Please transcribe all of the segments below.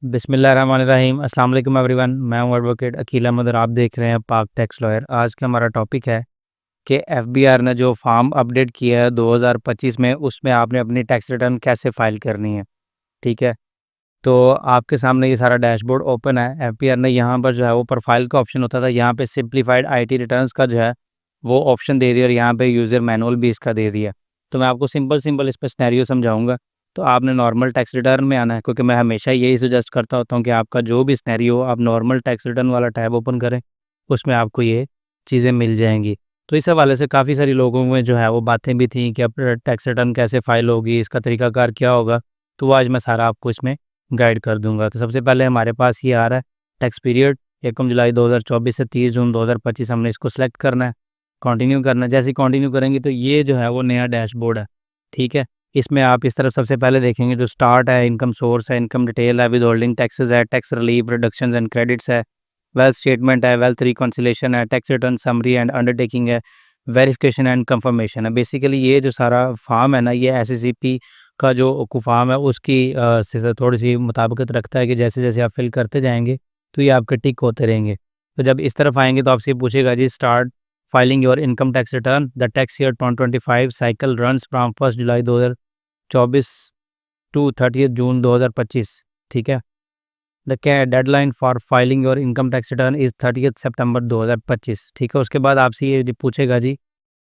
बिस्मिल्लाहिर्रहमानिर्रहीम। अस्सलाम वालेकुम एवरीवन। मैं हूं एडवोकेट अकील अहमद और आप देख रहे हैं पाक टैक्स लॉयर। आज का हमारा टॉपिक है कि एफबीआर ने जो फॉर्म अपडेट किया है 2025 में, उसमें आपने अपनी टैक्स रिटर्न कैसे फ़ाइल करनी है। ठीक है, तो आपके सामने ये सारा डैशबोर्ड ओपन है। एफबीआर ने यहाँ पर जो है वो प्रोफाइल का ऑप्शन होता था, यहाँ पे सिंप्लीफाइड आईटी रिटर्न्स का जो है वो ऑप्शन दे दिया और यहाँ पे यूज़र मैनुअल भी इसका दे दिया। तो मैं आपको सिंपल सिंपल इस पर सिनेरियो समझाऊंगा। तो आपने नॉर्मल टैक्स रिटर्न में आना है, क्योंकि मैं हमेशा यही सजेस्ट करता होता हूँ कि आपका जो भी सिनेरियो हो आप नॉर्मल टैक्स रिटर्न वाला टैब ओपन करें, उसमें आपको ये चीज़ें मिल जाएंगी। तो इस हवाले से काफ़ी सारी लोगों में जो है वो बातें भी थी कि अब टैक्स रिटर्न कैसे फाइल होगी, इसका तरीकाकार क्या होगा। तो वो आज मैं सारा आपको इसमें गाइड कर दूंगा। तो सबसे पहले हमारे पास ये आ रहा है टैक्स पीरियड 1 जुलाई 2024 से 30 जून 2025। हमने इसको सेलेक्ट करना है, कंटिन्यू करना है। जैसे ही कंटिन्यू करेंगे तो ये जो है वो नया डैशबोर्ड है। ठीक है, इसमें आप इस तरफ सबसे पहले देखेंगे जो स्टार्ट है, इनकम सोर्स है, इनकम डिटेल है, विद होल्डिंग टैक्सेस है, tax relief, reductions and credits है, वेल्थ स्टेटमेंट है, वेल्थ रिकॉन्सिलेशन है, tax return summary and undertaking है, वेरिफिकेशन एंड कंफर्मेशन है। बेसिकली ये जो सारा फॉर्म है ना, ये एससीसीपी का जो कुफाम है उसकी से थोड़ी सी मुताबिकत रखता है कि जैसे जैसे आप फिल करते जाएंगे तो ये आपके टिक होते रहेंगे। तो जब इस तरफ आएंगे तो आपसे पूछेगा जी start filing your income tax return, the tax year 2025 cycle runs from 1 July 2024 to 30 June 2025। ठीक है, the deadline for filing your income tax return is 30 September 2025। ठीक है, उसके बाद आपसे ये पूछेगा जी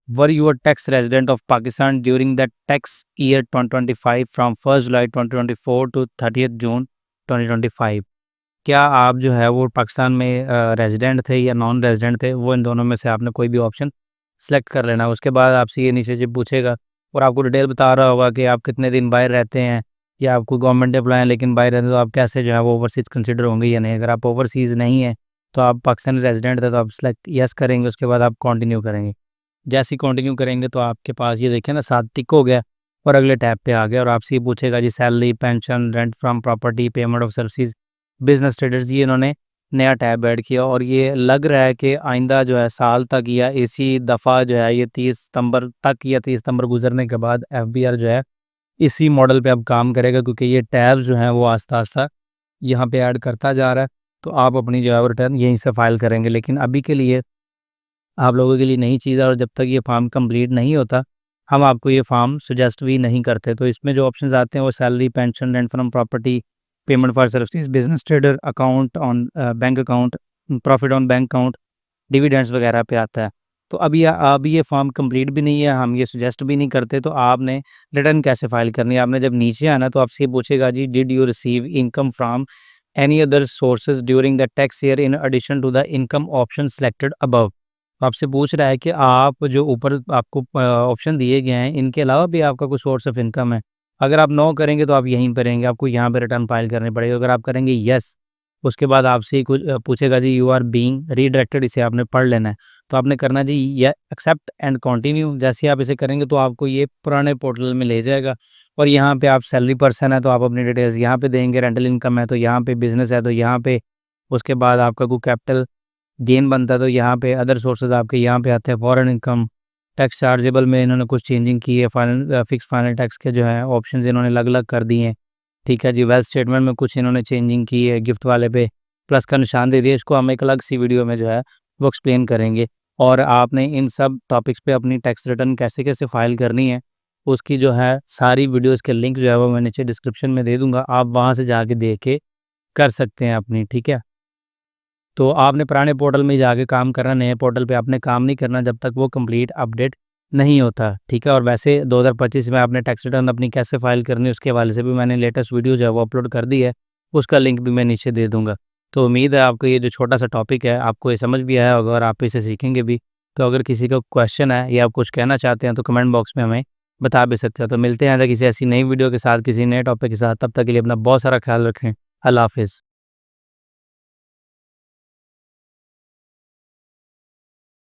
were your tax resident of Pakistan during the tax year 2025 from 1 July 2024 to 30 June 2025। क्या आप जो है वो पाकिस्तान में रेजिडेंट थे या नॉन रेजिडेंट थे, वो इन दोनों में से आपने कोई भी ऑप्शन सेलेक्ट कर लेना। उसके बाद आपसे ये नीचे जब पूछेगा और आपको डिटेल बता रहा होगा कि आप कितने दिन बाहर रहते हैं या आप कोई गवर्नमेंट एम्प्लॉय हैं लेकिन बाहर रहते हैं, तो आप कैसे जो है वो ओवरसीज़ कंसिडर होंगे या नहीं। अगर आप ओवरसीज़ नहीं है तो आप पाकिस्तानी रेजिडेंट थे तो आप सेलेक्ट यस करेंगे, उसके बाद आप कंटिन्यू करेंगे। जैसे ही कंटिन्यू करेंगे तो आपके पास ये देखिए ना 7 टिक हो गया और अगले टैब पे आ गया और आपसे ये पूछेगा जी salary, pension, rent from property, payment of services, business status. ये इन्होंने नया टैब ऐड किया और ये लग रहा है कि आइंदा जो है साल तक या इसी दफ़ा जो है ये 30 सितंबर तक या 30 सितंबर गुजरने के बाद एफबीआर जो है इसी मॉडल पे अब काम करेगा, क्योंकि ये टैब जो हैं वो आस्ता आस्ता यहाँ पे ऐड करता जा रहा है। तो आप अपनी जो है रिटर्न यहीं से फाइल करेंगे, लेकिन अभी के लिए आप लोगों के लिए नई चीज़ है और जब तक ये फॉर्म कंप्लीट नहीं होता हम आपको ये फॉर्म सजेस्ट भी नहीं करते। तो इसमें जो ऑप्शंस आते हैं वो salary, pension, rent from property, payment for services, business trader account on bank account, profit on bank account, dividends वगैरह पे आता है। तो अभी ये फॉर्म कंप्लीट भी नहीं है, हम ये सजेस्ट भी नहीं करते। तो आपने रिटर्न कैसे फाइल करनी है, आपने जब नीचे आना तो आपसे ये पूछेगा जी did you receive income from any other sources during the tax year in addition to the income option selected above. तो आपसे पूछ रहा है कि आप जो ऊपर आपको ऑप्शन दिए गए हैं इनके अलावा भी आपका कोई सोर्स ऑफ इनकम है। अगर आप नो करेंगे तो आप यहीं पर रहेंगे, आपको यहाँ पे रिटर्न फाइल करनी पड़ेगी। अगर आप करेंगे यस, उसके बाद आपसे ही कुछ पूछेगा जी यू आर बीइंग रीडायरेक्टेड, इसे आपने पढ़ लेना है। तो आपने करना जी ये एक्सेप्ट एंड कंटिन्यू। जैसे ही आप इसे करेंगे तो आपको ये पुराने पोर्टल में ले जाएगा और यहाँ पे आप सैलरी पर्सन है तो आप अपनी डिटेल्स यहाँ पे देंगे, रेंटल इनकम है तो यहाँ पे, बिजनेस है तो यहाँ पे, उसके बाद आपका कोई कैपिटल गेन बनता है तो यहाँ पे, अदर सोर्सेज आपके यहाँ पे आते हैं, फॉरेन इनकम, टैक्स चार्जेबल में इन्होंने कुछ चेंजिंग की है, फाइनल फिक्स फाइनल टैक्स के जो है ऑप्शंस इन्होंने अलग अलग कर दिए हैं। ठीक है जी, वेल्थ स्टेटमेंट में कुछ इन्होंने चेंजिंग की है, गिफ्ट वाले पे प्लस का निशान दे दिया। इसको हम एक अलग सी वीडियो में जो है वो एक्सप्लेन करेंगे। और आपने इन सब टॉपिक्स पे अपनी टैक्स रिटर्न कैसे कैसे फाइल करनी है उसकी जो है सारी वीडियोज़ के लिंक जो है वो मैं नीचे डिस्क्रिप्शन में दे दूँगा, आप वहाँ से जाके देख के कर सकते हैं अपनी। ठीक है, तो आपने पुराने पोर्टल में जाके काम करना, नए पोर्टल पे आपने काम नहीं करना जब तक वो कंप्लीट अपडेट नहीं होता। ठीक है, और वैसे 2025 में आपने टैक्स रिटर्न अपनी कैसे फाइल करनी है उसके हवाले से भी मैंने लेटेस्ट वीडियो जो है वो अपलोड कर दी है, उसका लिंक भी मैं नीचे दे दूँगा। तो उम्मीद है आपको ये जो छोटा सा टॉपिक है आपको ये समझ भी आया होगा और आप इसे सीखेंगे भी। तो अगर किसी का क्वेश्चन है या आप कुछ कहना चाहते हैं तो कमेंट बॉक्स में हमें बता भी सकते हैं। तो मिलते हैं किसी ऐसी नई वीडियो के साथ, किसी नए टॉपिक के साथ। तब तक के लिए अपना बहुत सारा ख्याल रखें। अल्लाह हाफ़िज़।